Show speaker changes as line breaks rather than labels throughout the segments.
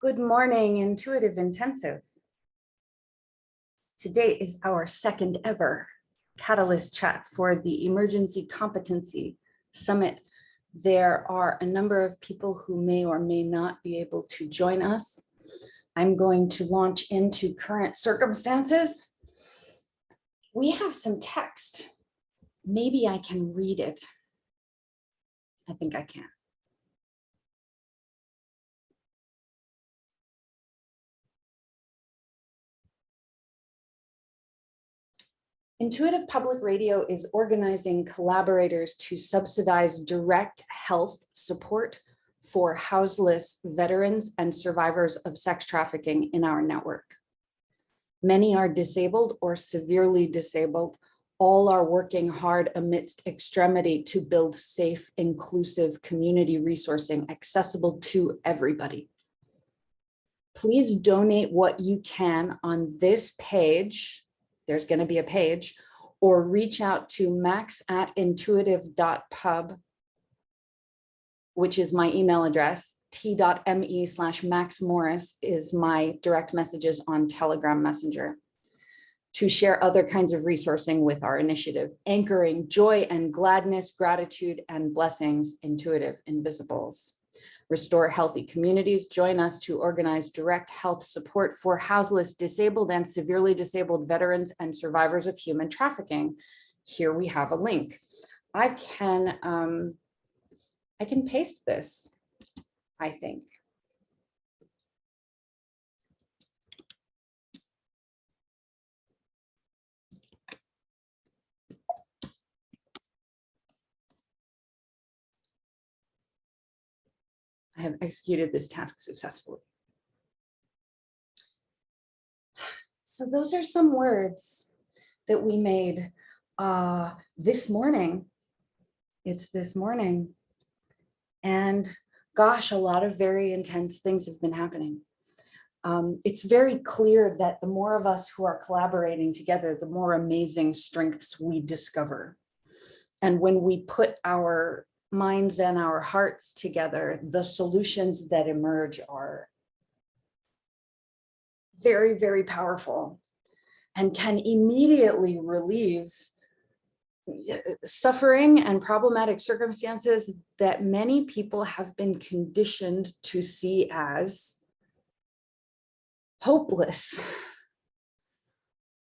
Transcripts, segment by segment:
Good morning, Intuitive Intensive. Today is our second ever Catalyst Chat for the Emergency Competency Summit. There are a number of people who may or may not be able to join us. I'm going to launch into current circumstances. We have some text. Maybe I can read it. I think I can. Intuitive Public Radio is organizing collaborators to subsidize direct health support for houseless veterans and survivors of sex trafficking in our network. Many are disabled or severely disabled. All are working hard amidst extremity to build safe, inclusive community resourcing accessible to everybody. Please donate what you can on this page. There's going to be a page, or reach out to max@intuitive.pub, which is my email address. t.me/Max Morris is my direct messages on Telegram Messenger, to share other kinds of resourcing with our initiative, anchoring joy and gladness, gratitude and blessings, Intuitive Invisibles. Restore healthy communities. Join us to organize direct health support for houseless, disabled, and severely disabled veterans and survivors of human trafficking. Here we have a link. I can paste this, I think. I have executed this task successfully. So those are some words that we made this morning. It's this morning. And gosh, a lot of very intense things have been happening. It's very clear that the more of us who are collaborating together, the more amazing strengths we discover. And when we put our minds and our hearts together, the solutions that emerge are very, very powerful and can immediately relieve suffering and problematic circumstances that many people have been conditioned to see as hopeless.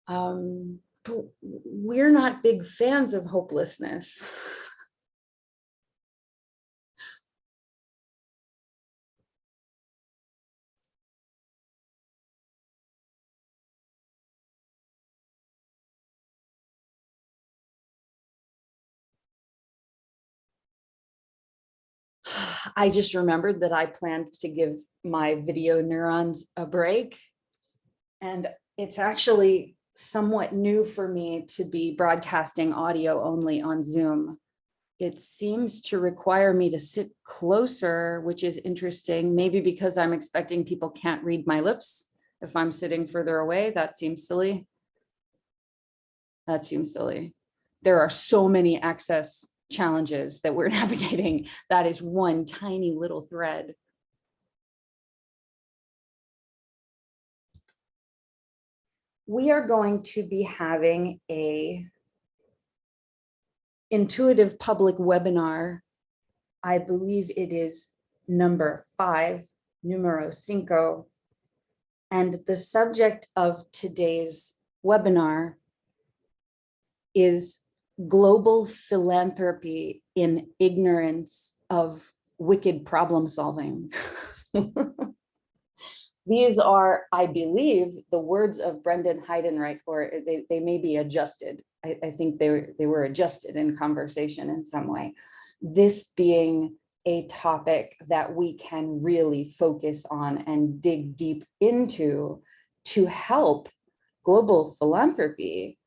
But we're not big fans of hopelessness. I just remembered that I planned to give my video neurons a break, and it's actually somewhat new for me to be broadcasting audio only on Zoom. It seems to require me to sit closer, which is interesting, maybe because I'm expecting people can't read my lips if I'm sitting further away. That seems silly. That seems silly. There are so many access challenges that we're navigating. That is one tiny little thread. We are going to be having a intuitive public webinar. I believe it is number 5, numero 5. And the subject of today's webinar is global philanthropy in ignorance of wicked problem solving. These are, I believe, the words of Brendan Heidenreich, or they may be adjusted. I think they were adjusted in conversation in some way. This being a topic that we can really focus on and dig deep into to help global philanthropy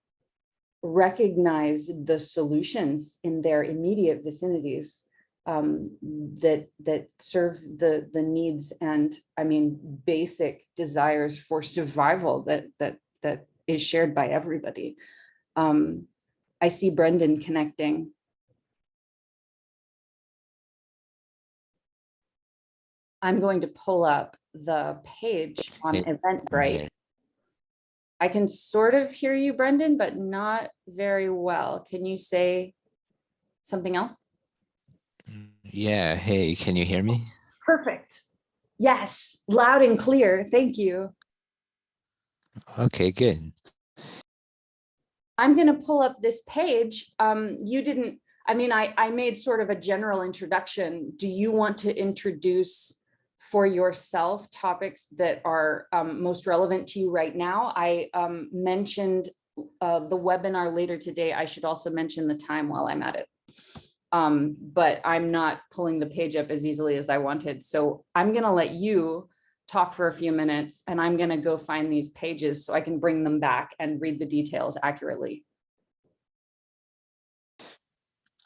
recognize the solutions in their immediate vicinities that serve the needs and, I mean, basic desires for survival that is shared by everybody. I see Brendan connecting. I'm going to pull up the page on
Okay.
Eventbrite. I can sort of hear you, Brendan, but not very well. Can you say something else?
Yeah, hey, can you hear me?
Perfect. Yes, loud and clear. Thank you.
Okay, good.
I'm going to pull up this page. You didn't, I mean, I made sort of a general introduction. Do you want to introduce for yourself topics that are most relevant to you right now? I mentioned the webinar later today. I should also mention the time while I'm at it. But I'm not pulling the page up as easily as I wanted. So I'm going to let you talk for a few minutes, and I'm going to go find these pages so I can bring them back and read the details accurately.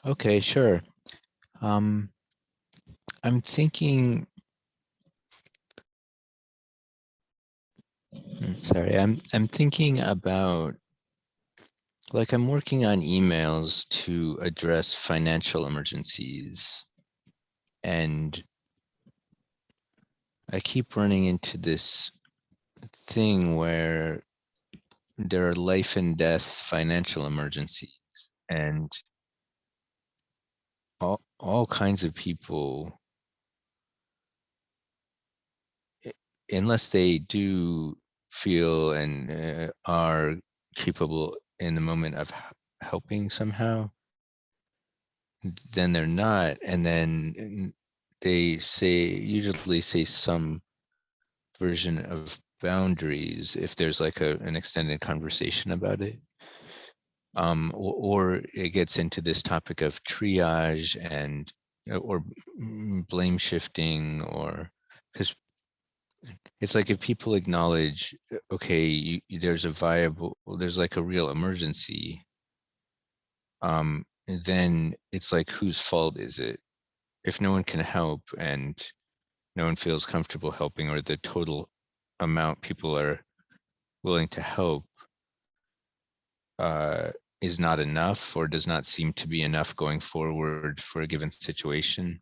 Okay, sure. I'm thinking, sorry, I'm thinking about, like, I'm working on emails to address financial emergencies, and I keep running into this thing where there are life and death financial emergencies, and all kinds of people, unless they do feel and are capable in the moment of helping somehow, then they're not. And then they usually say some version of boundaries if there's like an extended conversation about it. Or it gets into this topic of triage and or blame shifting, or because it's like if people acknowledge, okay, there's like a real emergency, then it's like, whose fault is it? If no one can help and no one feels comfortable helping, or the total amount people are willing to help uh, is not enough, or does not seem to be enough going forward for a given situation,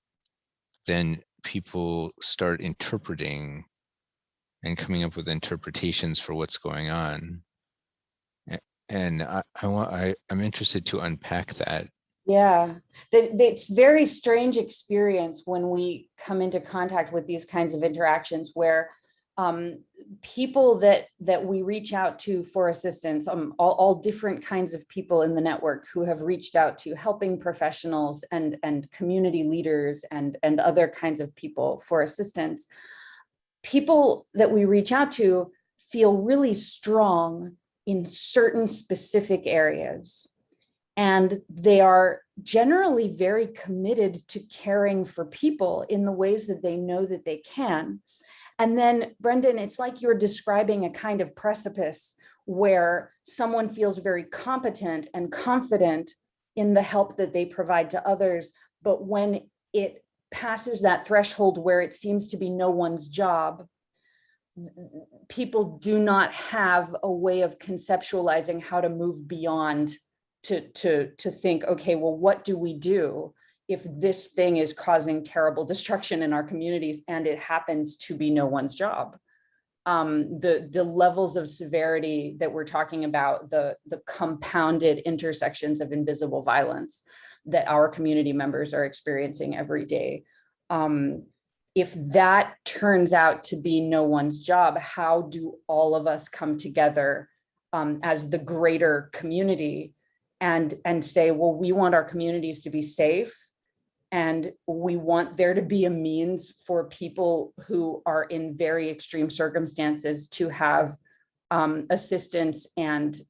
then people start interpreting and coming up with interpretations for what's going on. And I'm interested to unpack that.
Yeah, it's very strange experience when we come into contact with these kinds of interactions where people that we reach out to for assistance, all different kinds of people in the network who have reached out to helping professionals and community leaders and other kinds of people for assistance. People that we reach out to feel really strong in certain specific areas. And they are generally very committed to caring for people in the ways that they know that they can. And then, Brendan, it's like you're describing a kind of precipice where someone feels very competent and confident in the help that they provide to others. But when it passes that threshold where it seems to be no one's job, people do not have a way of conceptualizing how to move beyond to think, okay, well, what do we do if this thing is causing terrible destruction in our communities and it happens to be no one's job? The levels of severity that we're talking about, the compounded intersections of invisible violence that our community members are experiencing every day. If that turns out to be no one's job, how do all of us come together as the greater community and say, well, we want our communities to be safe, and we want there to be a means for people who are in very extreme circumstances to have assistance and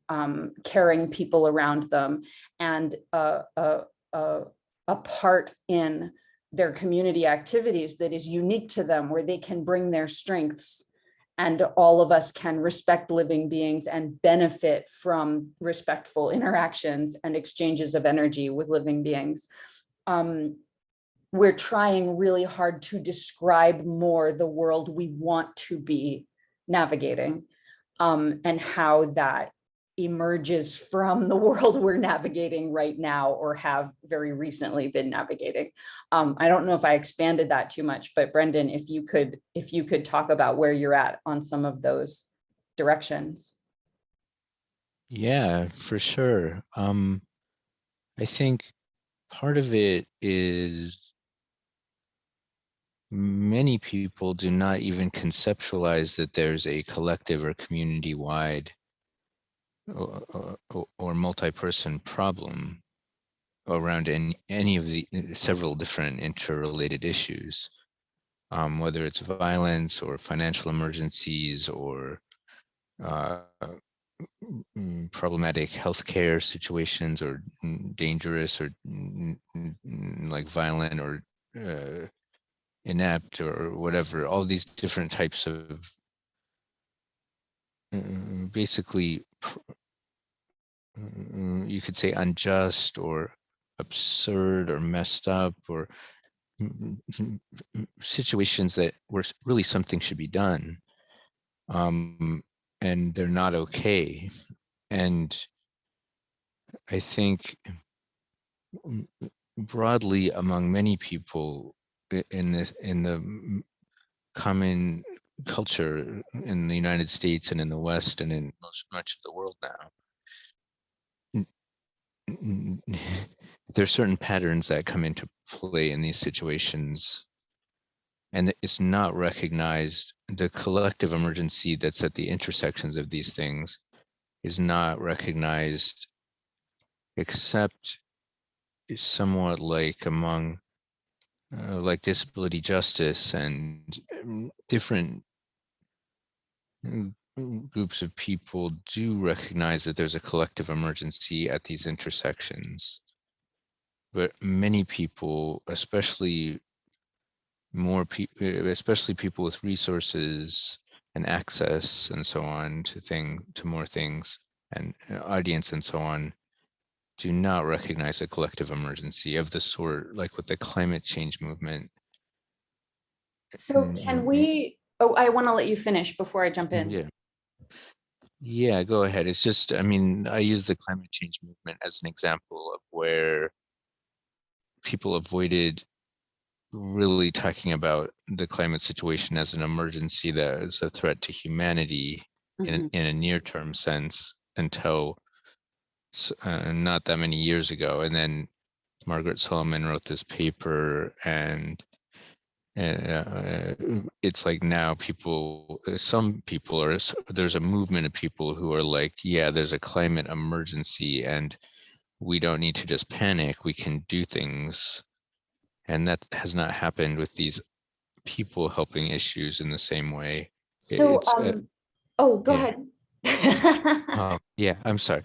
caring people around them, and a part in their community activities that is unique to them, where they can bring their strengths, and all of us can respect living beings and benefit from respectful interactions and exchanges of energy with living beings. We're trying really hard to describe more the world we want to be navigating, and how that emerges from the world we're navigating right now or have very recently been navigating. I don't know if I expanded that too much, but Brendan, if you could talk about where you're at on some of those directions.
Yeah, for sure. I think part of it is many people do not even conceptualize that there's a collective or community-wide or multi-person problem around any of the several different interrelated issues, whether it's violence or financial emergencies or problematic healthcare situations or dangerous or like violent or inept or whatever, all these different types of basically you could say unjust or absurd or messed up or situations that where really something should be done, and they're not okay. And I think broadly among many people in the common culture in the United States and in the West and in much of the world now, there's certain patterns that come into play in these situations, and it's not recognized. The collective emergency that's at the intersections of these things is not recognized, except somewhat like among like disability justice and different groups of people do recognize that there's a collective emergency at these intersections. But many people, especially especially people with resources and access and so on to more things and audience and so on, do not recognize a collective emergency of the sort like with the climate change movement.
So can we, oh, I want to let you finish before I jump in.
Yeah. Yeah, go ahead. It's just, I mean, I use the climate change movement as an example of where people avoided really talking about the climate situation as an emergency that is a threat to humanity
Mhm.
in a near-term sense until not that many years ago. And then Margaret Solomon wrote this paper, and it's like now some people are, there's a movement of people who are like, yeah, there's a climate emergency and we don't need to just panic, we can do things. And that has not happened with these people helping issues in the same way.
So,
It's
oh, go
yeah.
ahead.
Yeah, I'm sorry.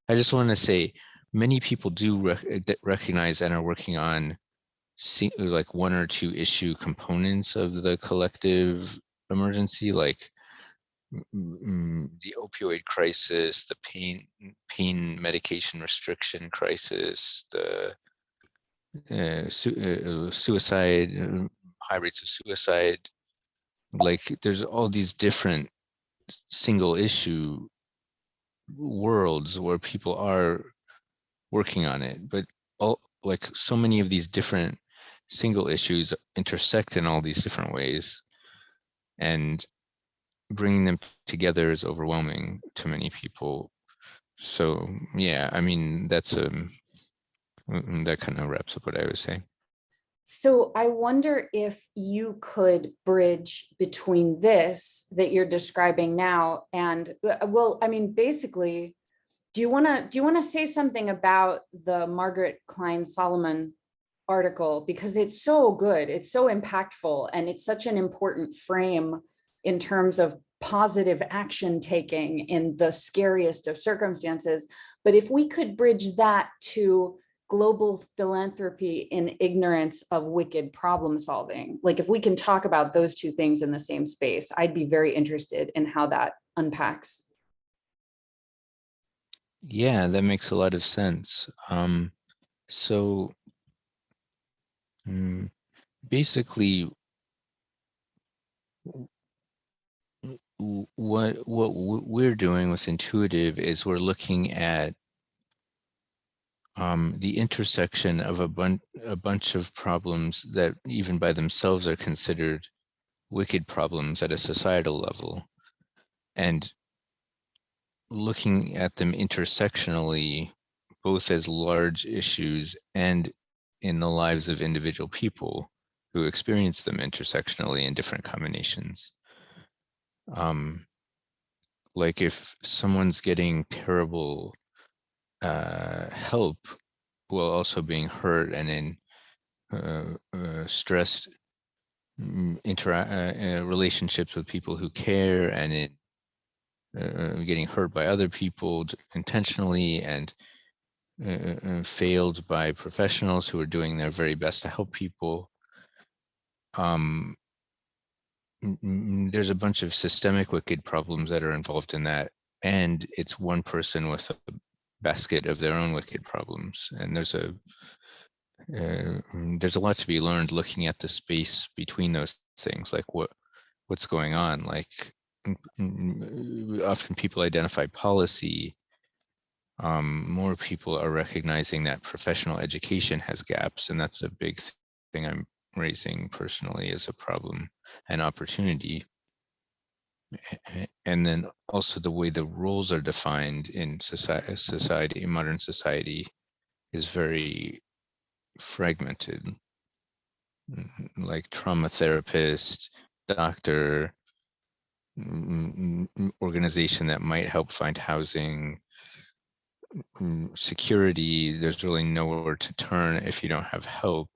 I just want to say many people do recognize and are working on like one or two issue components of the collective emergency, like the opioid crisis, the pain medication restriction crisis, the suicide, high rates of suicide. Like there's all these different single issue worlds where people are working on it, but all like so many of these different single issues intersect in all these different ways, and bringing them together is overwhelming to many people. So yeah, I mean that's that kind of wraps up what I was saying.
So I wonder if you could bridge between this that you're describing now and, well, I mean, basically, do you want to say something about the Margaret Klein Solomon article, because it's so good, it's so impactful, and it's such an important frame in terms of positive action taking in the scariest of circumstances. But if we could bridge that to global philanthropy in ignorance of wicked problem solving, like if we can talk about those two things in the same space, I'd be very interested in how that unpacks.
Yeah, that makes a lot of sense. So basically we're doing with intuitive is we're looking at the intersection of a bunch of problems that even by themselves are considered wicked problems at a societal level, and looking at them intersectionally, both as large issues and in the lives of individual people who experience them intersectionally in different combinations. Like if someone's getting terrible help while also being hurt and in stressed relationships with people who care, and in getting hurt by other people intentionally, and failed by professionals who are doing their very best to help people. There's a bunch of systemic wicked problems that are involved in that, and it's one person with a basket of their own wicked problems. And there's a lot to be learned looking at the space between those things, like what's going on. Like often people identify policy. More people are recognizing that professional education has gaps, and that's a big thing I'm raising personally as a problem and opportunity. And then also the way the roles are defined in society, modern society, is very fragmented. Like trauma therapist, doctor, organization that might help find housing, security. There's really nowhere to turn if you don't have help.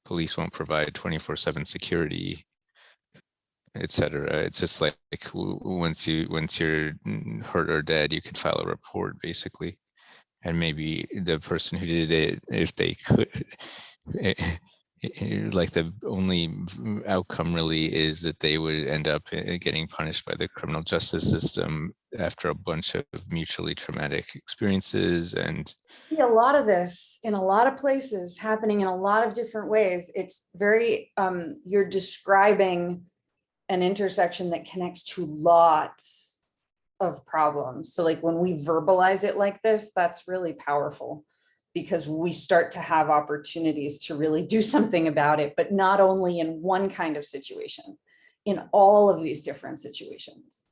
Police won't provide 24/7 security, etc. It's just like once you're hurt or dead, you could file a report basically, and maybe the person who did it, if they could, like the only outcome really is that they would end up getting punished by the criminal justice system after a bunch of mutually traumatic experiences. And
See a lot of this in a lot of places happening in a lot of different ways. It's very, you're describing an intersection that connects to lots of problems. So like when we verbalize it like this, that's really powerful, because we start to have opportunities to really do something about it, but not only in one kind of situation, in all of these different situations.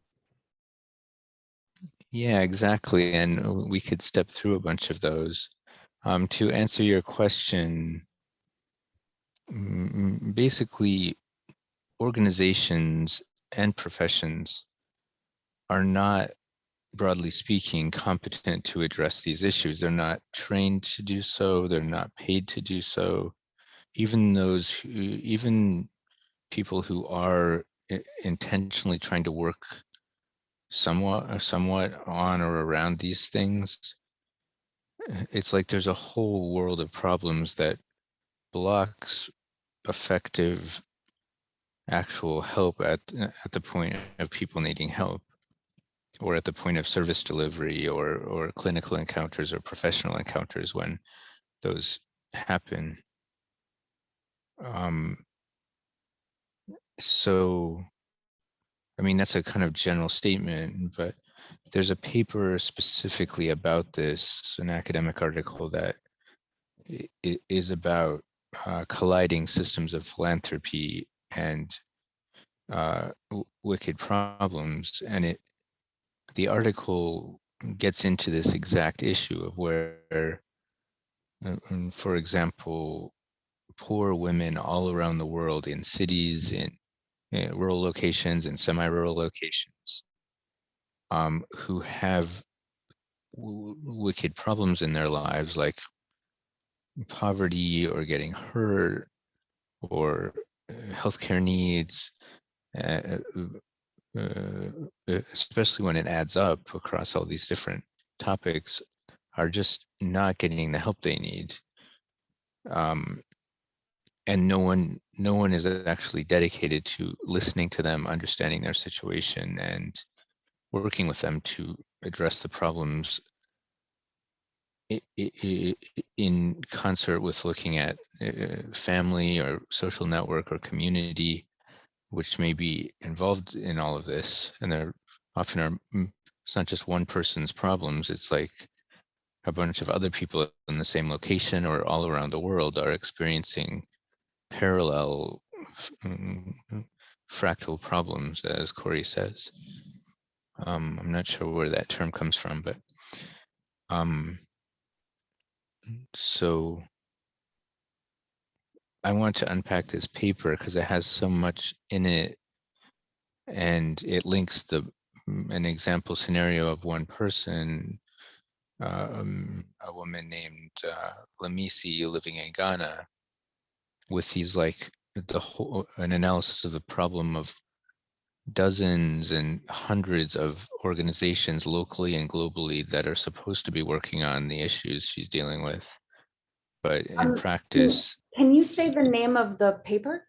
yeah, exactly. And we could step through a bunch of those. To answer your question, basically, organizations and professions are not, broadly speaking, competent to address these issues. They're not trained to do so. They're not paid to do so. Even people who are intentionally trying to work somewhat on or around these things, it's like there's a whole world of problems that blocks effective actual help at the point of people needing help, or at the point of service delivery, or clinical encounters or professional encounters when those happen. So, I mean, that's a kind of general statement, but there's a paper specifically about this, an academic article that is about colliding systems of philanthropy and wicked problems. And the article gets into this exact issue of where, for example, poor women all around the world in cities, in rural locations and semi-rural locations, who have wicked problems in their lives, like poverty or getting hurt or healthcare needs, uh, especially when it adds up across all these different topics, are just not getting the help they need. And no one is actually dedicated to listening to them, understanding their situation, and working with them to address the problems in concert with looking at family or social network or community, which may be involved in all of this, and there often are, it's not just one person's problems, it's like a bunch of other people in the same location or all around the world are experiencing parallel fractal problems, as Corey says. I'm not sure where that term comes from, but so I want to unpack this paper because it has so much in it, and it links an example scenario of one person, a woman named Lamisi living in Ghana, with these like an analysis of the problem of dozens and hundreds of organizations locally and globally that are supposed to be working on the issues she's dealing with, but in practice.
Can you say the name of the paper?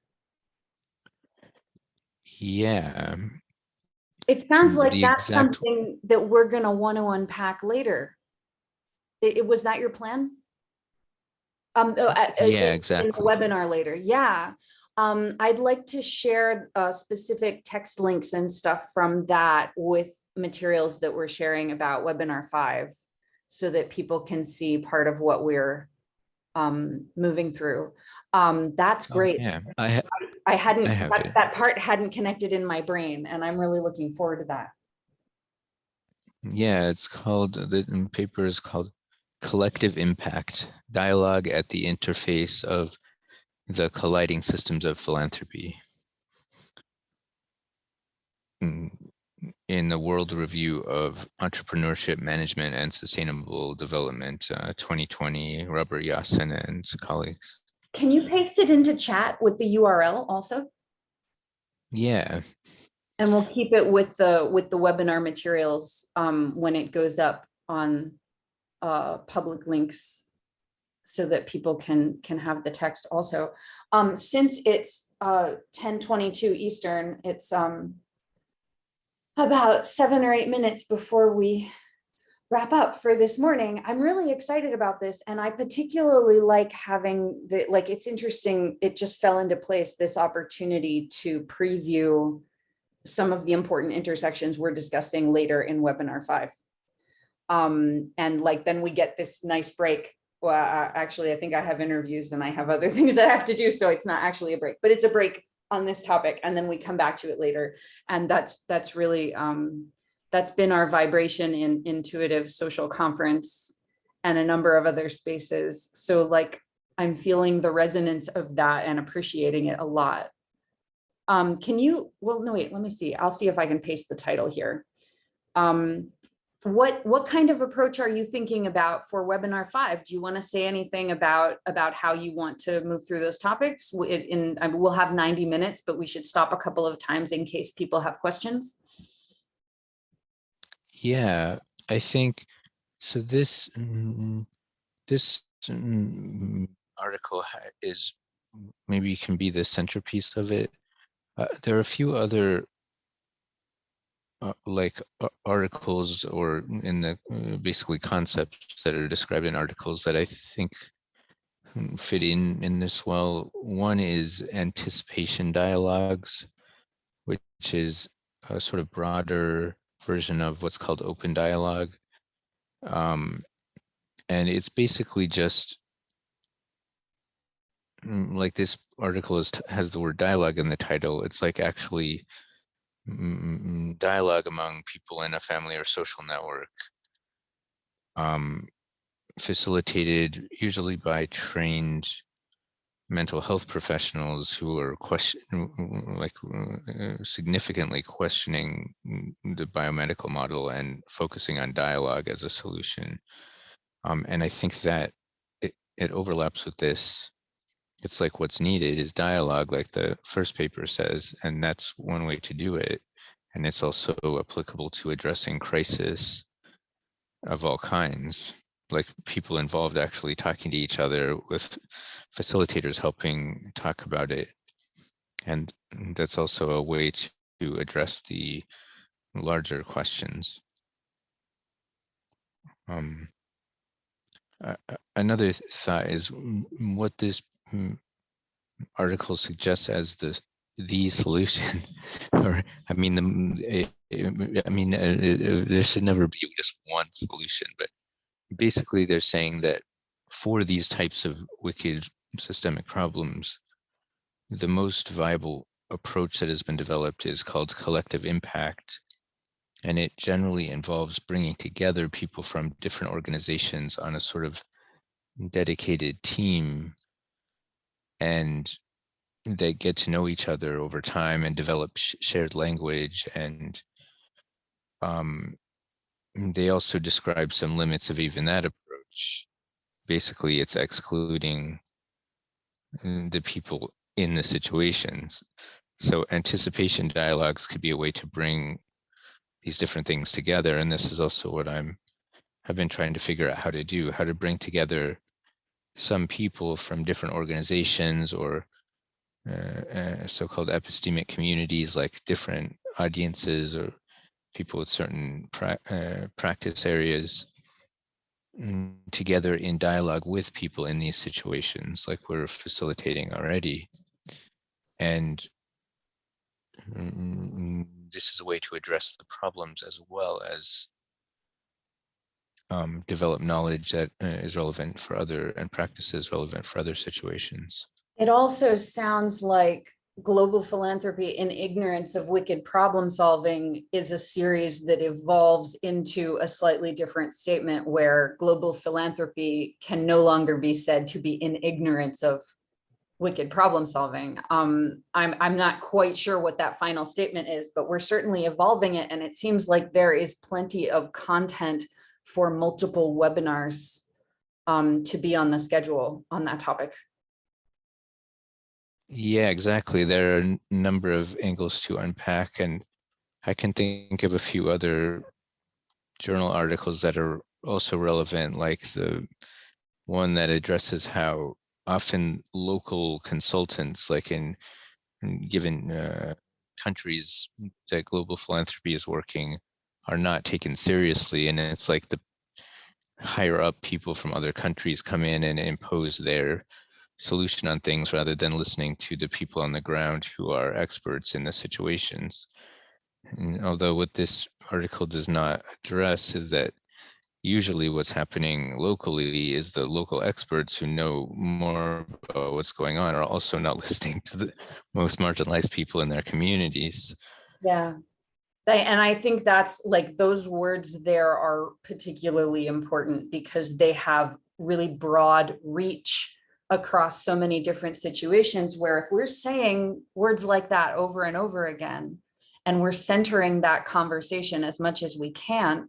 Yeah.
It sounds like
The
that's
exact,
something that we're going to want to unpack later. Was that your plan?
yeah,
In the
exactly.
webinar later. Yeah. I'd like to share specific text links and stuff from that with materials that we're sharing about webinar 5 so that people can see part of what we're moving through. That's great.
Yeah,
I hadn't,
I have it.
that part hadn't connected in my brain, and I'm really looking forward to that.
Yeah, it's called, the paper is called Collective Impact, Dialogue at the Interface of the Colliding Systems of Philanthropy. In the World Review of Entrepreneurship, Management, and Sustainable Development, 2020, Robert Yasin and colleagues.
Can you paste it into chat with the URL also?
Yeah.
And we'll keep it with the webinar materials when it goes up on public links so that people can have the text also. Since it's 10:22 Eastern, it's about 7 or 8 minutes before we wrap up for this morning. I'm really excited about this, and I particularly like having the, like, it's interesting, it just fell into place, this opportunity to preview some of the important intersections we're discussing later in webinar 5. And like, then we get this nice break. Well, actually, I think I have interviews and I have other things that I have to do, so it's not actually a break, but it's a break on this topic, and then we come back to it later. And that's really, that's been our vibration in Intuitive Social Conference and a number of other spaces. So like, I'm feeling the resonance of that and appreciating it a lot. Can you, well, no, wait, let me see. I'll see if I can paste the title here. What kind of approach are you thinking about for webinar 5? Do you want to say anything about how you want to move through those topics? We'll have 90 minutes, but we should stop a couple of times in case people have questions.
Yeah, I think so. This article is maybe can be the centerpiece of it. There are a few other articles or in the basically concepts that are described in articles that I think fit in this well. One is anticipation dialogues, which is a sort of broader version of what's called open dialogue. And it's basically just like this article has the word dialogue in the title. It's like actually dialogue among people in a family or social network, facilitated usually by trained mental health professionals who are significantly questioning the biomedical model and focusing on dialogue as a solution. And I think that it overlaps with this. It's like what's needed is dialogue, like the first paper says, and that's one way to do it. And it's also applicable to addressing crisis of all kinds, like people involved actually talking to each other with facilitators helping talk about it. And that's also a way to address the larger questions. Another thought is what this article suggests as the the solution. Or, I mean, there should never be just one solution, but basically they're saying that for these types of wicked systemic problems, the most viable approach that has been developed is called collective impact. And it generally involves bringing together people from different organizations on a sort of dedicated team, and they get to know each other over time and develop shared language. And they also describe some limits of even that approach. Basically, it's excluding the people in the situations. So anticipation dialogues could be a way to bring these different things together. And this is also what have been trying to figure out how to bring together some people from different organizations or so-called epistemic communities, like different audiences or people with certain practice areas, together in dialogue with people in these situations, like we're facilitating already. And this is a way to address the problems as well as develop knowledge that is relevant for other, and practices relevant for other situations.
It also sounds like Global Philanthropy in Ignorance of Wicked Problem Solving is a series that evolves into a slightly different statement where global philanthropy can no longer be said to be in ignorance of wicked problem solving. I'm not quite sure what that final statement is, but we're certainly evolving it. And it seems like there is plenty of content for multiple webinars to be on the schedule on that topic.
Yeah, exactly. There are a number of angles to unpack, and I can think of a few other journal articles that are also relevant, like the one that addresses how often local consultants, like in given countries that global philanthropy is working, are not taken seriously. And it's like the higher up people from other countries come in and impose their solution on things rather than listening to the people on the ground who are experts in the situations. And although what this article does not address is that usually what's happening locally is the local experts who know more about what's going on are also not listening to the most marginalized people in their communities.
Yeah. And I think that's like those words there are particularly important because they have really broad reach across so many different situations, where if we're saying words like that over and over again, and we're centering that conversation as much as we can,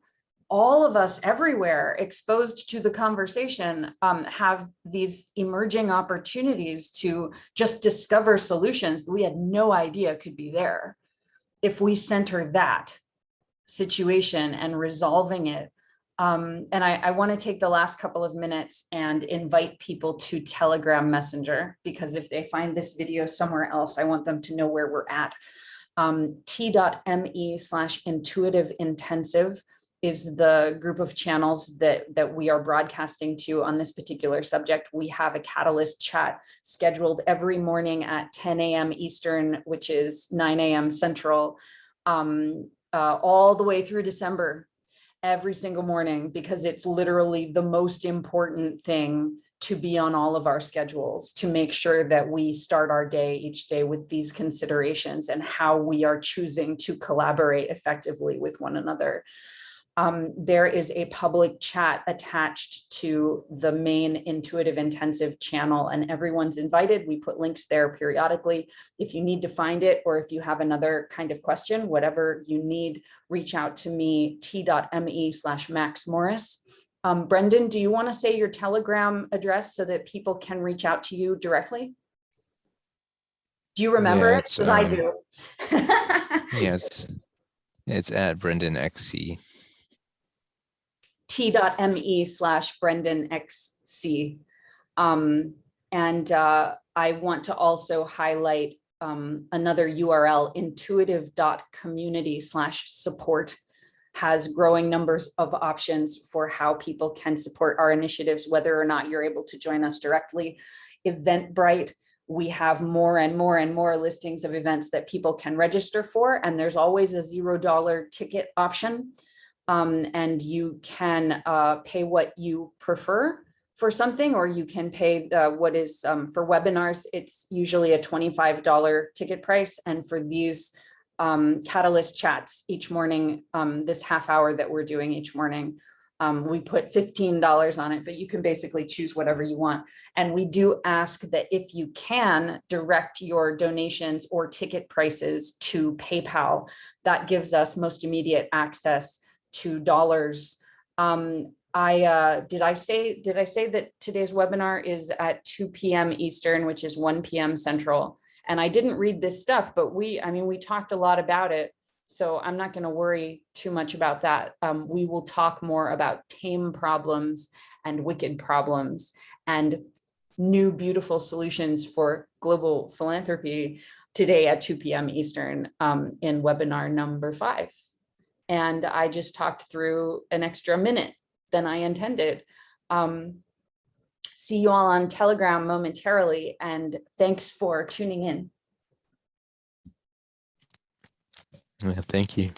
all of us everywhere exposed to the conversation have these emerging opportunities to just discover solutions that we had no idea could be there if we center that situation and resolving it. And I want to take the last couple of minutes and invite people to Telegram Messenger, because if they find this video somewhere else, I want them to know where we're at. T.me/intuitive intensive is the group of channels that we are broadcasting to on this particular subject. We have a Catalyst chat scheduled every morning at 10 a.m. Eastern, which is 9 a.m. Central, all the way through December, every single morning, because it's literally the most important thing to be on all of our schedules, to make sure that we start our day each day with these considerations and how we are choosing to collaborate effectively with one another. There is a public chat attached to the main Intuitive Intensive channel, and everyone's invited. We put links there periodically. If you need to find it, or if you have another kind of question, whatever you need, reach out to me, t.me/Max Morris. Brendan, do you want to say your Telegram address so that people can reach out to you directly? Do you remember it? Because I do.
Yes, it's at Brendan XC.
T.me/Brendan XC. And I want to also highlight another URL, intuitive.community/support, has growing numbers of options for how people can support our initiatives, whether or not you're able to join us directly. Eventbrite, We have more and more and more listings of events that people can register for, and there's always a $0 ticket option. And you can pay what you prefer for something, or you can pay what is for webinars, it's usually a $25 ticket price. And for these Catalyst chats each morning, this half hour that we're doing each morning, we put $15 on it, but you can basically choose whatever you want. And we do ask that if you can direct your donations or ticket prices to PayPal, that gives us most immediate access to dollars. Did I say that today's webinar is at 2 p.m. Eastern, which is 1 p.m. Central? And I didn't read this stuff, but we talked a lot about it. So I'm not going to worry too much about that. We will talk more about tame problems and wicked problems and new beautiful solutions for global philanthropy today at 2 p.m. Eastern in webinar number 5. And I just talked through an extra minute than I intended. See you all on Telegram momentarily, and thanks for tuning in.
Yeah, thank you.